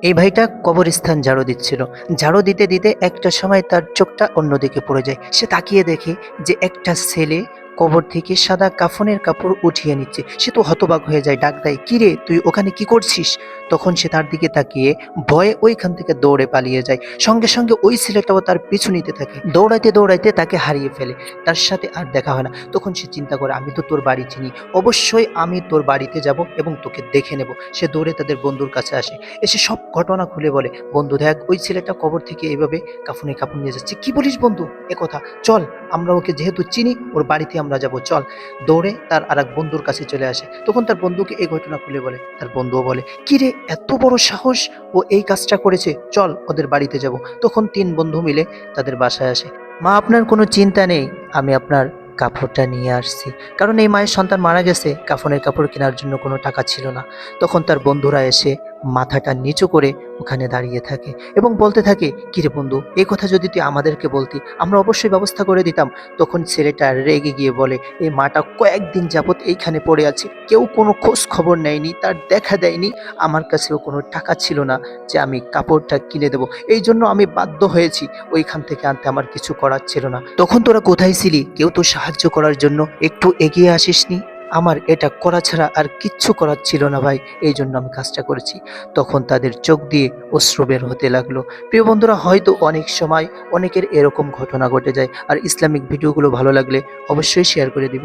এই ভাইটা কবরস্থান ঝাড়ু দিচ্ছিল। ঝাড়ু দিতে দিতে একটা সময় তার চোখটা অন্যদিকে পড়ে যায়। সে তাকিয়ে দেখে যে একটা ছেলে কবর থেকে সাদা কাফনের কাপড় উঠিয়ে নিচ্ছে। সে তো হতবাক হয়ে যায়, ডাক দেয়, "কি রে, তুই ওখানে কি করছিস?" তখন সে তার দিকে তাকিয়ে ভয়ে ওইখান থেকে দৌড়ে পালিয়ে যায়। সঙ্গে সঙ্গে ওই ছেলেটাও তার পিছু নিতে থাকে। দৌড়াইতে দৌড়াইতে তাকে হারিয়ে ফেলে। তার সাথে আর দেখা হয় না। তখন সে চিন্তা করে, আমি তো তোর বাড়ি চিনি, অবশ্যই আমি তোর বাড়িতে যাব এবং তোকে দেখে নেব। সে দৌড়ে তাদের বন্ধুর কাছে আসে, এসে সব ঘটনা খুলে বলে, "বন্ধু দেখ, ওই ছেলেটা কবর থেকে এইভাবে কাফনে কাপড় নিয়ে যাচ্ছে।" "কি বলিস বন্ধু, এ কথা? চল, আমরা ওকে যেহেতু চিনি, ওর বাড়িতে আমরা যাব, চল।" দৌড়ে তার আরেক বন্ধুর কাছে চলে আসে। তখন তার বন্ধুকে এই ঘটনা খুলে বলে। তার বন্ধুও বলে, "কি রে, এত বড় সাহস, ও এই কাজটা করেছে, চল ওদের বাড়িতে যাব।" তখন তিন বন্ধু মিলে তাদের বাসায় আসে। "মা, আপনার কোনো চিন্তা নেই, আমি আপনার কাপড়টা নিয়ে আসছি।" কারণ এই মায়ের সন্তান মারা গেছে, কাফনের কাপড় কেনার জন্য কোনো টাকা ছিল না। তখন তার বন্ধুরা এসে মাথাটা নিচু করে ওখানে দাঁড়িয়ে থাকে এবং বলতে থাকে, "কিরে বন্ধু, এই কথা যদি তুই আমাদেরকে বলতি, আমরা অবশ্যই ব্যবস্থা করে দিতাম।" তখন ছেলেটা রেগে গিয়ে বলে, "এই মাটা কয়েকদিন যাবৎ এইখানে পড়ে আছে, কেউ কোনো খোঁজ খবর নেয়নি, তার দেখা দেয়নি, আমার কাছেও কোনো টাকা ছিল না যে আমি কাপড়টা কিনে দেবো, এই জন্য আমি বাধ্য হয়েছি ওইখান থেকে আনতে, আমার কিছু করার ছিল না। তখন তোরা কোথায় ছিলি? কেউ তো সাহায্য করার জন্য একটু এগিয়ে আসিসনি? আমার এটা করা ছাড়া আর কিচ্ছু করার ছিল না ভাই, এই জন্য আমি কাজটা করেছি।" তখন তাদের চোখ দিয়ে অশ্রু বের হতে লাগলো। প্রিয় বন্ধুরা, হয়তো অনেক সময় অনেকের এরকম ঘটনা ঘটে যায়। আর ইসলামিক ভিডিওগুলো ভালো লাগলে অবশ্যই শেয়ার করে দিবেন।